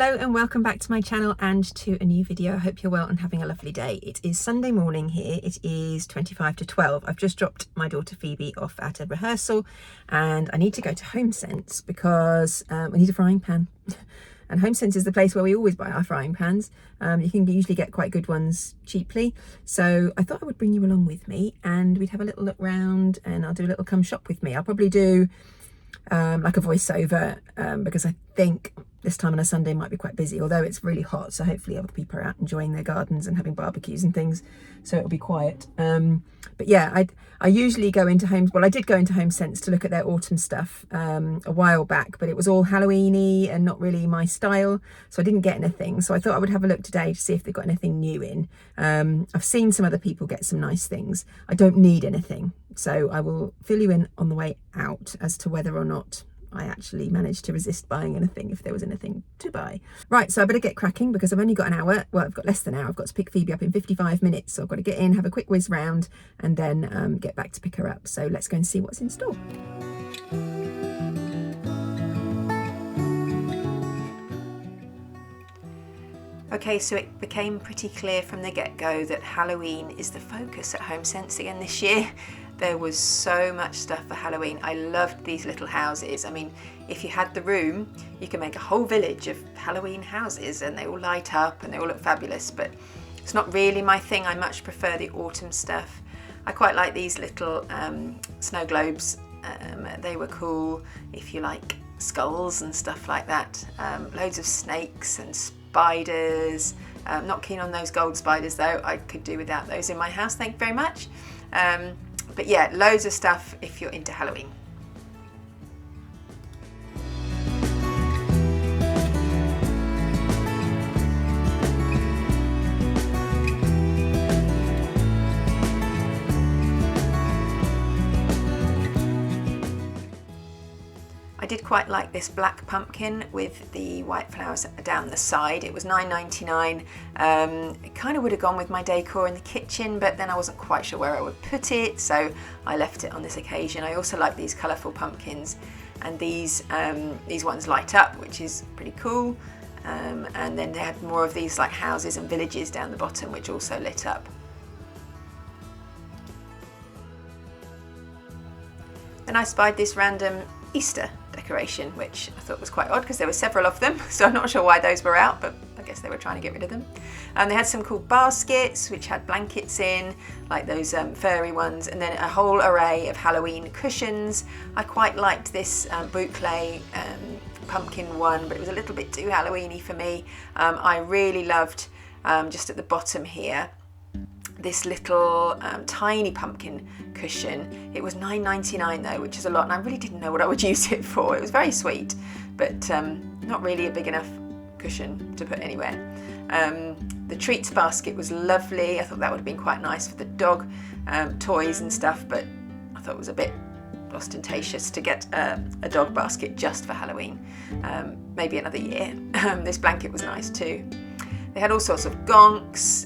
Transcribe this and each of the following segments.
Hello and welcome back to my channel and to a new video. I hope you're well and having a lovely day. It is Sunday morning here. It is 25 to 12. I've just dropped my daughter Phoebe off at a rehearsal and I need to go to Homesense because we need a frying pan. And Homesense is the place where we always buy our frying pans. You can usually get quite good ones cheaply. So I thought I would bring you along with me and we'd have a little look round and I'll do a little come shop with me. I'll probably do like a voiceover because I think this time on a Sunday might be quite busy, although it's really hot, so hopefully other people are out enjoying their gardens and having barbecues and things, so it'll be quiet. But yeah, I usually go into I did go into Homesense to look at their autumn stuff a while back, but it was all Halloween-y and not really my style, so I didn't get anything. So I thought I would have a look today to see if they've got anything new in. I've seen some other people get some nice things. I don't need anything, so I will fill you in on the way out as to whether or not I actually managed to resist buying anything if there was anything to buy. Right, so I better get cracking because I've only got an hour. Well, I've got less than an hour. I've got to pick Phoebe up in 55 minutes. So I've got to get in, have a quick whiz round and then get back to pick her up. So let's go and see what's in store. Okay, so it became pretty clear from the get-go that Halloween is the focus at Homesense again this year. There was so much stuff for Halloween. I loved these little houses. I mean, if you had the room, you can make a whole village of Halloween houses and they all light up and they all look fabulous, but it's not really my thing. I much prefer the autumn stuff. I quite like these little snow globes. They were cool if you like skulls and stuff like that. Loads of snakes and spiders. Not keen on those gold spiders though. I could do without those in my house, thank you very much. But yeah, loads of stuff if you're into Halloween. I did quite like this black pumpkin with the white flowers down the side. It was $9.99. It kind of would have gone with my decor in the kitchen, but then I wasn't quite sure where I would put it, so I left it on this occasion. I also like these colourful pumpkins, and these ones light up, which is pretty cool. And then they had more of these like houses and villages down the bottom, which also lit up. Then I spied this random Easter decoration, which I thought was quite odd because there were several of them, so I'm not sure why those were out, but I guess they were trying to get rid of them. They had some cool baskets which had blankets in, like those furry ones, and then a whole array of Halloween cushions. I quite liked this boucle pumpkin one, but it was a little bit too Halloween-y for me. I really loved, just at the bottom here, this little tiny pumpkin cushion. It was $9.99 though, which is a lot, and I really didn't know what I would use it for. It was very sweet, but not really a big enough cushion to put anywhere. The treats basket was lovely. I thought that would have been quite nice for the dog toys and stuff, but I thought it was a bit ostentatious to get a dog basket just for Halloween. Maybe another year. This blanket was nice too. They had all sorts of gonks,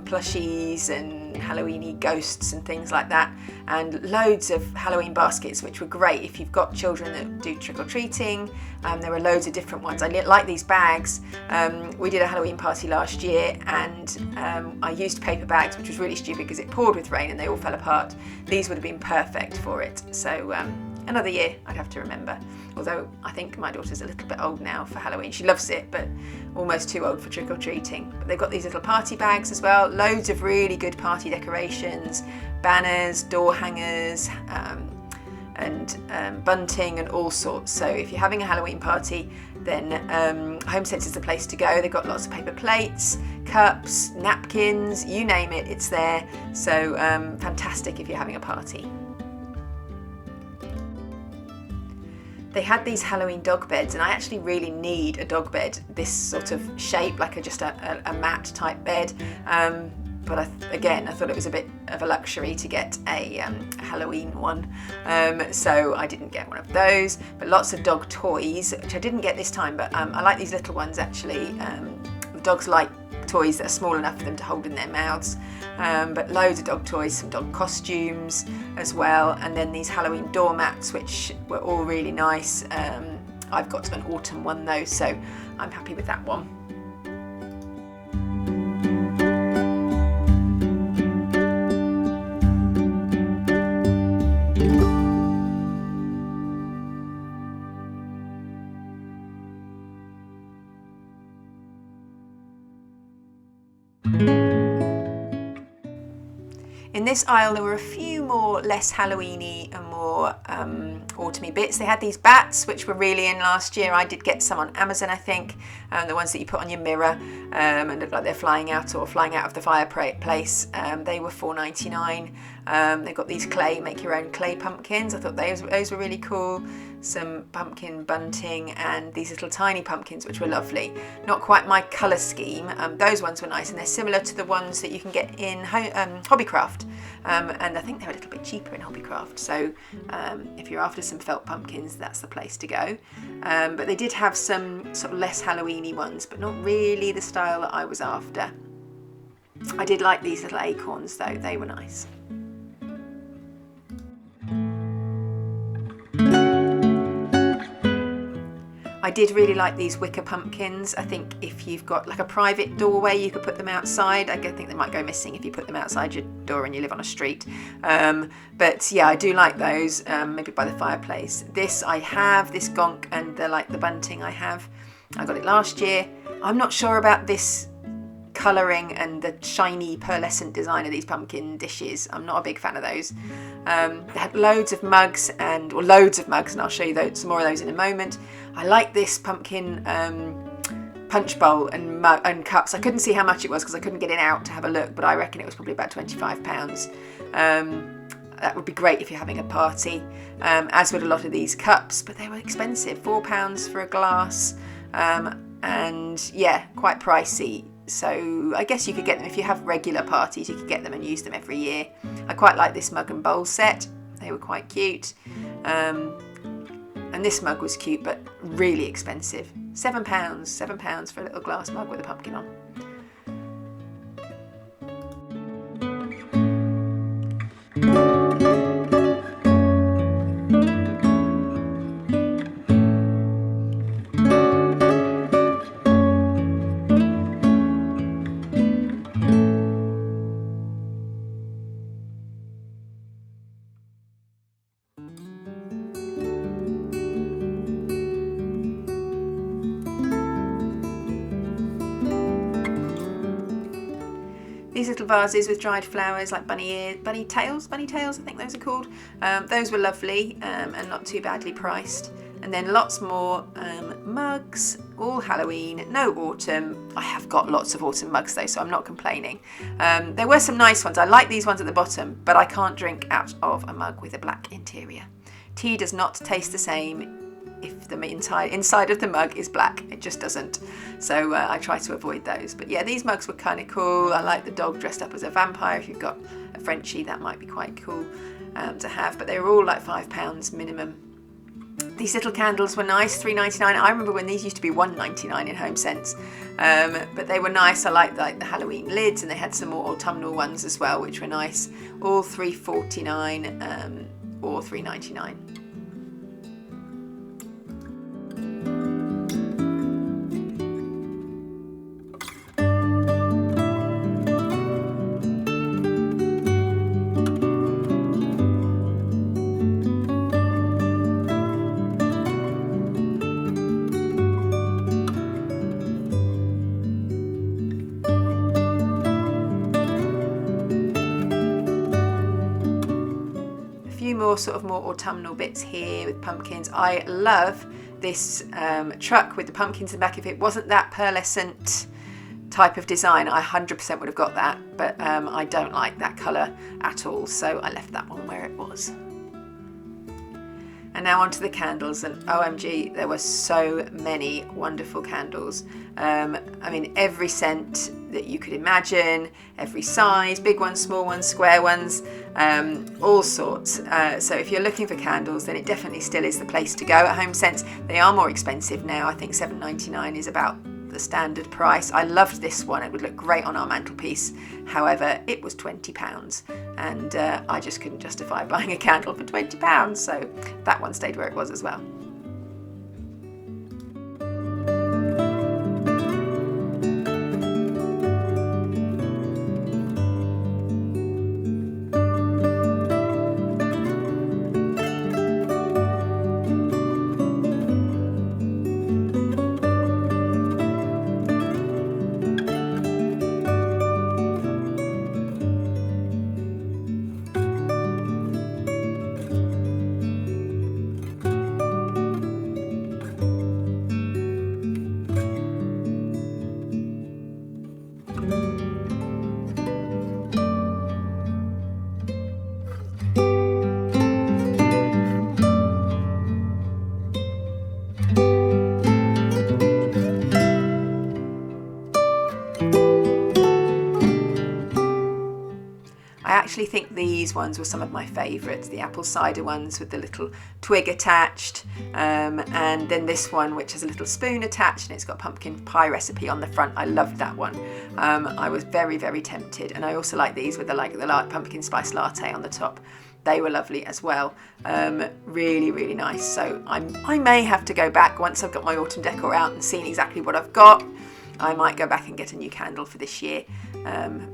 plushies and Halloween-y ghosts and things like that, and loads of Halloween baskets, which were great if you've got children that do trick-or-treating. There were loads of different ones. I like these bags. We did a Halloween party last year and I used paper bags, which was really stupid because it poured with rain and they all fell apart. These would have been perfect for it. So another year I'd have to remember, although I think my daughter's a little bit old now for Halloween. She loves it, but almost too old for trick-or-treating. But they've got these little party bags as well, loads of really good party decorations, banners, door hangers, and bunting and all sorts. So if you're having a Halloween party, then Homesense is the place to go. They've got lots of paper plates, cups, napkins, you name it, it's there. So fantastic if you're having a party. They had these Halloween dog beds, and I actually really need a dog bed this sort of shape, like just a mat type bed. But again, I thought it was a bit of a luxury to get a Halloween one, so I didn't get one of those. But lots of dog toys, which I didn't get this time, but I like these little ones actually. The dogs like toys that are small enough for them to hold in their mouths, but loads of dog toys, some dog costumes as well, and then these Halloween doormats, which were all really nice. I've got an autumn one though, so I'm happy with that one. In this aisle there were a few more less Halloween-y and more autumny bits. They had these bats which were really in last year. I did get some on Amazon, I think, the ones that you put on your mirror and look like they're flying out or flying out of the fireplace. They were $4.99. They've got these make your own clay pumpkins. I thought those were really cool. Some pumpkin bunting and these little tiny pumpkins which were lovely. Not quite my colour scheme. Those ones were nice, and they're similar to the ones that you can get in Hobbycraft, and I think they're a little bit cheaper in Hobbycraft, so if you're after some felt pumpkins, that's the place to go. But they did have some sort of less Halloween-y ones, but not really the style that I was after. I did like these little acorns though, they were nice. I did really like these wicker pumpkins. I think if you've got like a private doorway, you could put them outside. I think they might go missing if you put them outside your door and you live on a street. But yeah, I do like those, maybe by the fireplace. I have this gonk and the bunting I got it last year. I'm not sure about this colouring and the shiny pearlescent design of these pumpkin dishes. I'm not a big fan of those. They had loads of mugs and I'll show you some more of those in a moment. I like this pumpkin punch bowl and cups. I couldn't see how much it was because I couldn't get it out to have a look, but I reckon it was probably about £25. That would be great if you're having a party, as would a lot of these cups, but they were expensive, £4 for a glass, and yeah, quite pricey. So I guess you could get them if you have regular parties, you could get them and use them every year. I quite like this mug and bowl set. They were quite cute. And this mug was cute, but really expensive. £7 for a little glass mug with a pumpkin on. These little vases with dried flowers like bunny tails, I think those are called. Those were lovely and not too badly priced. And then lots more mugs, all Halloween, no autumn. I have got lots of autumn mugs though, so I'm not complaining. There were some nice ones. I like these ones at the bottom, but I can't drink out of a mug with a black interior. Tea does not taste the same if the inside of the mug is black. It just doesn't. So I try to avoid those. But yeah, these mugs were kind of cool. I like the dog dressed up as a vampire. If you've got a Frenchie, that might be quite cool to have. But they were all like £5 minimum. These little candles were nice, $3.99. I remember when these used to be $1.99 in Homesense. But they were nice. I liked the Halloween lids, and they had some more autumnal ones as well, which were nice. All $3.49 or $3.99. More autumnal bits here with pumpkins. I love this truck with the pumpkins in the back. If it wasn't that pearlescent type of design, I 100% would have got that, but I don't like that colour at all, so I left that one where it was. And now onto the candles, and OMG, there were so many wonderful candles. I mean, every scent that you could imagine, every size, big ones, small ones, square ones, all sorts. So if you're looking for candles, then it definitely still is the place to go at Homesense. They are more expensive now. I think $7.99 is about the standard price. I loved this one. It would look great on our mantelpiece. However, it was £20, and I just couldn't justify buying a candle for £20, so that one stayed where it was as well. actually think these ones were some of my favourites, the apple cider ones with the little twig attached, and then this one which has a little spoon attached and it's got a pumpkin pie recipe on the front. I loved that one. I was very, very tempted, and I also like these with the pumpkin spice latte on the top. They were lovely as well. Really, really nice. So I may have to go back once I've got my autumn decor out and seen exactly what I've got. I might go back and get a new candle for this year,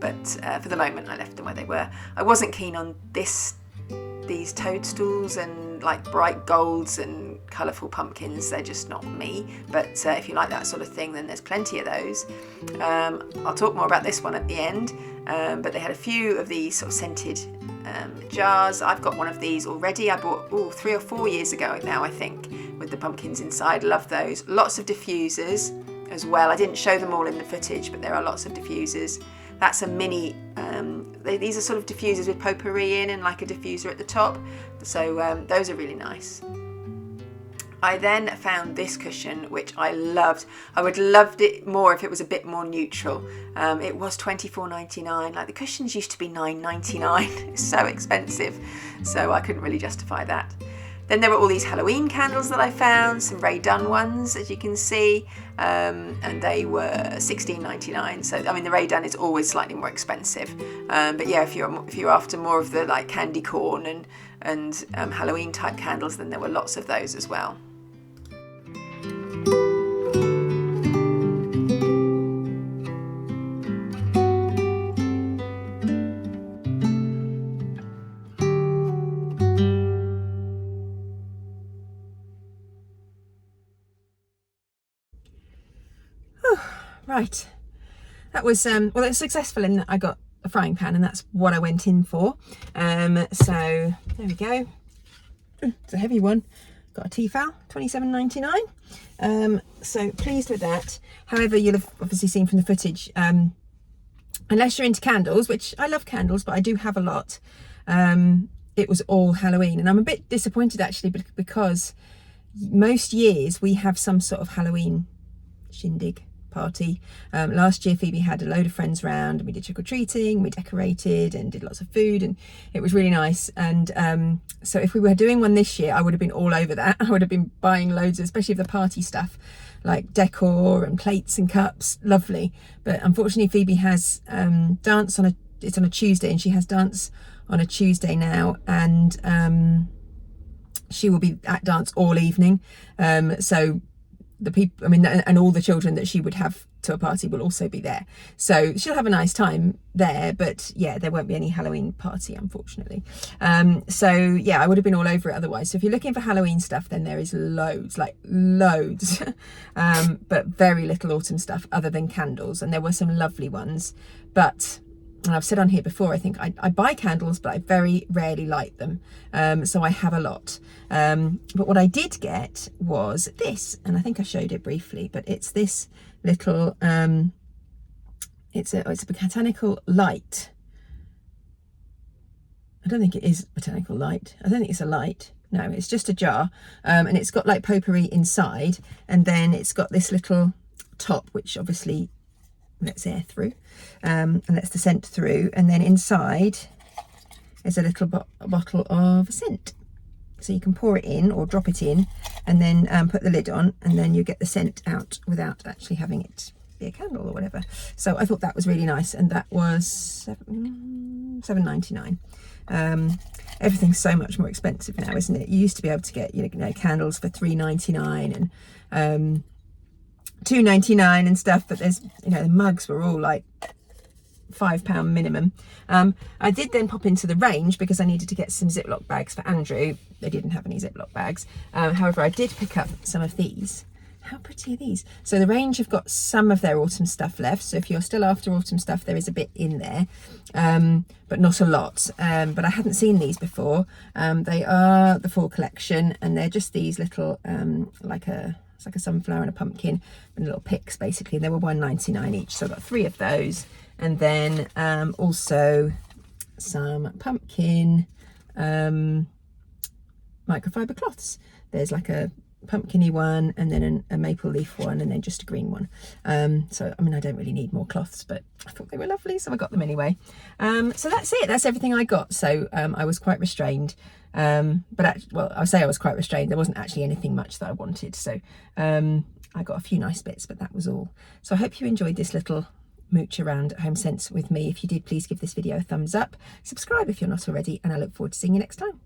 but for the moment I left them where they were. I wasn't keen on these toadstools and like bright golds and colourful pumpkins. They're just not me, but if you like that sort of thing, then there's plenty of those. I'll talk more about this one at the end, but they had a few of these sort of scented jars. I've got one of these already. I bought 3 or 4 years ago now, I think, with the pumpkins inside. Love those. Lots of diffusers as well. I didn't show them all in the footage, but there are lots of diffusers. That's a mini, these are sort of diffusers with potpourri in and like a diffuser at the top. So those are really nice. I then found this cushion, which I loved. I would have loved it more if it was a bit more neutral. It was $24.99. Like the cushions used to be $9.99. It's so expensive. So I couldn't really justify that. Then there were all these Halloween candles that I found, some Ray Dunn ones, as you can see, and they were $16.99. So I mean, the Ray Dunn is always slightly more expensive, but yeah, if you're after more of the like candy corn and Halloween type candles, then there were lots of those as well. Right, that was it was successful in that I got a frying pan, and that's what I went in for. So there we go. It's a heavy one. Got a Tefal, $27.99. So pleased with that. However, you'll have obviously seen from the footage, unless you're into candles, which I love candles, but I do have a lot. It was all Halloween, and I'm a bit disappointed actually, because most years we have some sort of Halloween shindig party. Last year Phoebe had a load of friends round and we did trick-or-treating, we decorated and did lots of food, and it was really nice. And so if we were doing one this year, I would have been all over that. I would have been buying loads, especially of the party stuff like decor and plates and cups. Lovely. But unfortunately Phoebe has dance on a Tuesday, and she has dance on a Tuesday now, and she will be at dance all evening. So the people, I mean, and all the children that she would have to a party will also be there. So she'll have a nice time there, but yeah, there won't be any Halloween party, unfortunately. So yeah, I would have been all over it otherwise. So if you're looking for Halloween stuff, then there is loads, like loads, but very little autumn stuff other than candles. And there were some lovely ones, but, and I've said on here before, I think I buy candles, but I very rarely light them. So I have a lot. But what I did get was this, and I think I showed it briefly, but it's this little, it's a botanical light. I don't think it is botanical light. I don't think it's a light. No, it's just a jar. And it's got like potpourri inside, and then it's got this little top, which obviously lets air through, and lets the scent through, and then inside is a little bottle of scent, so you can pour it in or drop it in, and then put the lid on, and then you get the scent out without actually having it be a candle or whatever. So I thought that was really nice, and that was $7.99. Everything's so much more expensive now, isn't it? You used to be able to get, you know, candles for $3.99 and $2.99 and stuff, but there's, you know, the mugs were all like £5 minimum. I did then pop into the range because I needed to get some Ziploc bags for Andrew. They didn't have any Ziploc bags. However, I did pick up some of these. How pretty are these? So the range have got some of their autumn stuff left. So if you're still after autumn stuff, there is a bit in there, but not a lot. But I hadn't seen these before. They are the fall collection, and they're just these little, it's like a sunflower and a pumpkin and little picks basically. They were $1.99 each, so I got 3 of those. And then also some pumpkin microfiber cloths. There's like a pumpkin-y one, and then a maple leaf one, and then just a green one. So I mean, I don't really need more cloths, but I thought they were lovely, so I got them anyway. So that's it, that's everything I got. So I was quite restrained, well, I'll say I was quite restrained. There wasn't actually anything much that I wanted, so I got a few nice bits, but that was all. So I hope you enjoyed this little mooch around Homesense with me. If you did, please give this video a thumbs up, subscribe if you're not already, and I look forward to seeing you next time.